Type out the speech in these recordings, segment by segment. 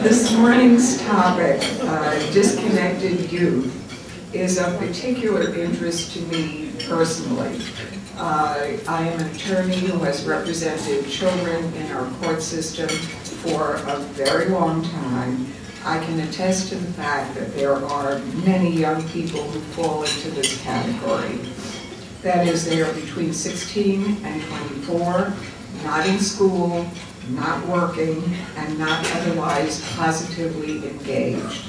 This morning's topic, disconnected youth, is of particular interest to me personally. I am an attorney who has represented children in our court system for a very long time. I can attest to the fact that there are many young people who fall into this category. That is, they are between 16 and 24, not in school, not working, and not otherwise positively engaged.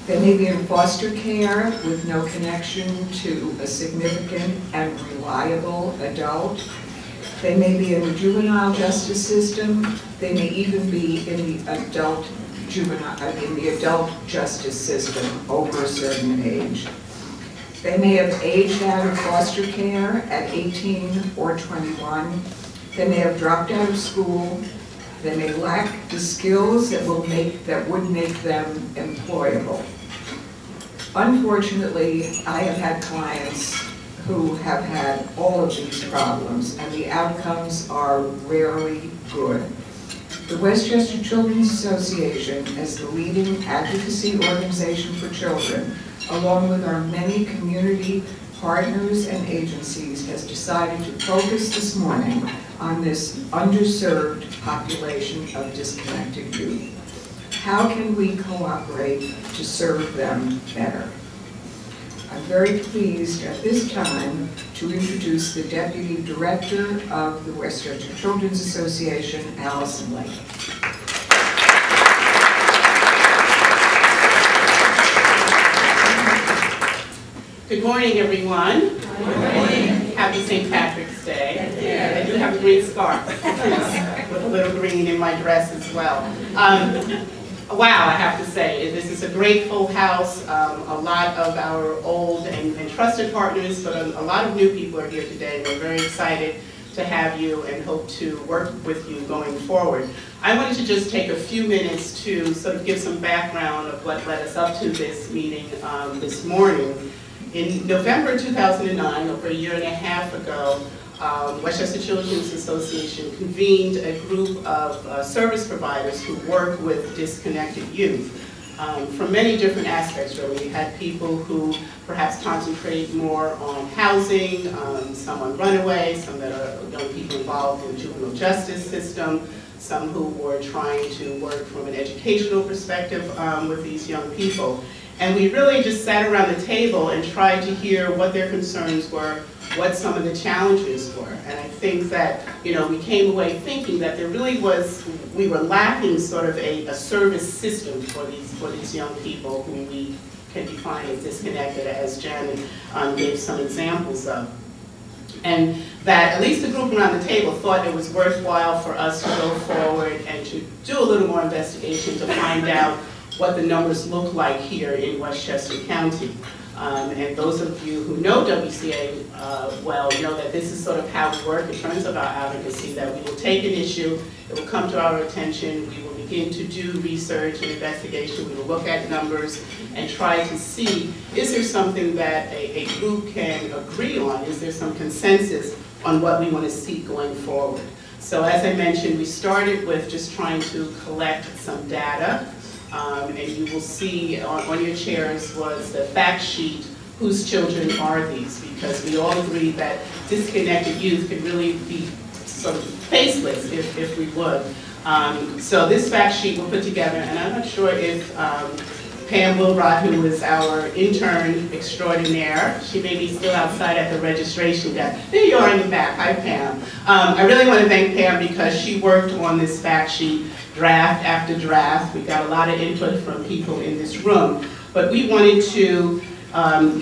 They may be in foster care with no connection to a significant and reliable adult. They may be in the juvenile justice system. They may even be in the adult justice system over a certain age. They may have aged out of foster care at 18 or 21. They may have dropped out of school. They may lack the skills that would make them employable. Unfortunately, I have had clients who have had all of these problems, and the outcomes are rarely good. The Westchester Children's Association, as the leading advocacy organization for children, along with our many community partners and agencies, has decided to focus this morning on this underserved population of disconnected youth. How can we cooperate to serve them better? I'm very pleased at this time to introduce the Deputy Director of the Westchester Children's Association, Allison Lake. Good morning, everyone. Good morning. Happy St. Patrick's Day. I do have a green scarf with a little green in my dress as well. Wow, I have to say, this is a great full house. A lot of our old and trusted partners, but a lot of new people are here today. We're very excited to have you and hope to work with you going forward. I wanted to just take a few minutes to sort of give some background of what led us up to this meeting this morning. In November 2009, over a year and a half ago, Westchester Children's Association convened a group of service providers who work with disconnected youth from many different aspects, really. We had people who perhaps concentrate more on housing, some on runaway, some that are young people involved in the juvenile justice system, some who were trying to work from an educational perspective with these young people. And we really just sat around the table and tried to hear what their concerns were, what some of the challenges were. And I think that, you know, we came away thinking that there really was, we were lacking sort of a service system for these young people who we can define as disconnected, as Janet gave some examples of. And that at least the group around the table thought it was worthwhile for us to go forward and to do a little more investigation to find out what the numbers look like here in Westchester County. And those of you who know WCA well know that this is sort of how we work in terms of our advocacy, that we will take an issue, it will come to our attention, we will begin to do research and investigation, we will look at numbers and try to see, is there something that a group can agree on? Is there some consensus on what we want to see going forward? So as I mentioned, we started with just trying to collect some data. And you will see on your chairs was the fact sheet, whose children are these? Because we all agree that disconnected youth could really be sort of faceless if we would. So this fact sheet we'll put together, and I'm not sure if Pam Wilrod, who is our intern extraordinaire, she may be still outside at the registration desk. There you are in the back. Hi, Pam. I really want to thank Pam because she worked on this fact sheet draft after draft. We got a lot of input from people in this room, but we wanted to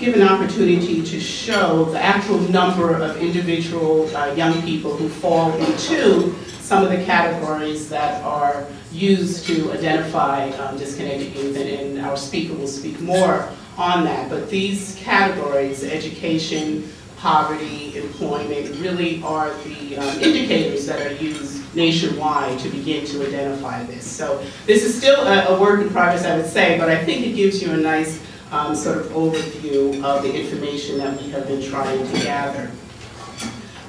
give an opportunity to show the actual number of individual young people who fall into some of the categories that are used to identify disconnected youth, and our speaker will speak more on that. But these categories, education, poverty, employment, really are the indicators that are used nationwide to begin to identify this. So this is still a work in progress, I would say, but I think it gives you a nice sort of overview of the information that we have been trying to gather.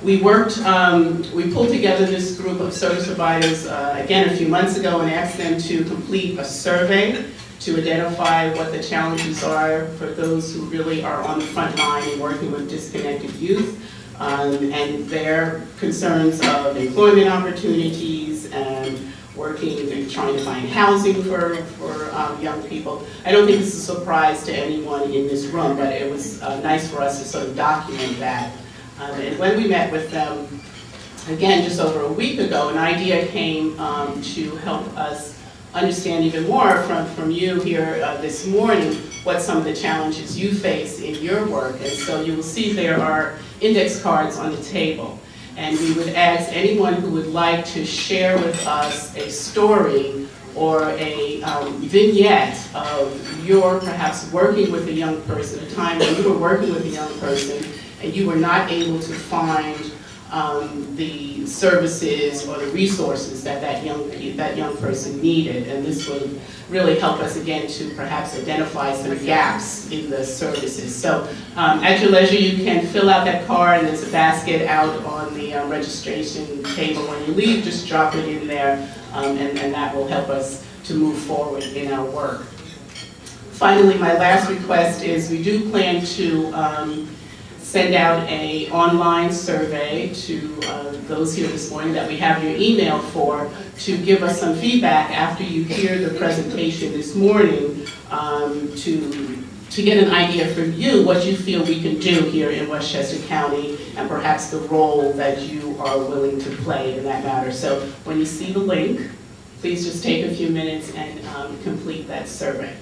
We pulled together this group of service providers, again, a few months ago and asked them to complete a survey to identify what the challenges are for those who really are on the front line in working with disconnected youth, and their concerns of employment opportunities and working and trying to find housing for young people. I don't think this is a surprise to anyone in this room, but it was nice for us to sort of document that. And when we met with them, again, just over a week ago, an idea came to help us understand even more from you here this morning what some of the challenges you face in your work. And so you will see there are index cards on the table. And we would ask anyone who would like to share with us a story or a vignette of your perhaps working with a young person, a time when you were working with a young person and you were not able to find the services or the resources that young person needed. And this would really help us again to perhaps identify some gaps in the services. So at your leisure, you can fill out that card, and there's a basket out on the registration table. When you leave, just drop it in there, and that will help us to move forward in our work. Finally, my last request is we do plan to send out an online survey to those here this morning that we have your email for, to give us some feedback after you hear the presentation this morning, to get an idea from you what you feel we can do here in Westchester County, and perhaps the role that you are willing to play in that matter. So when you see the link, please just take a few minutes and complete that survey.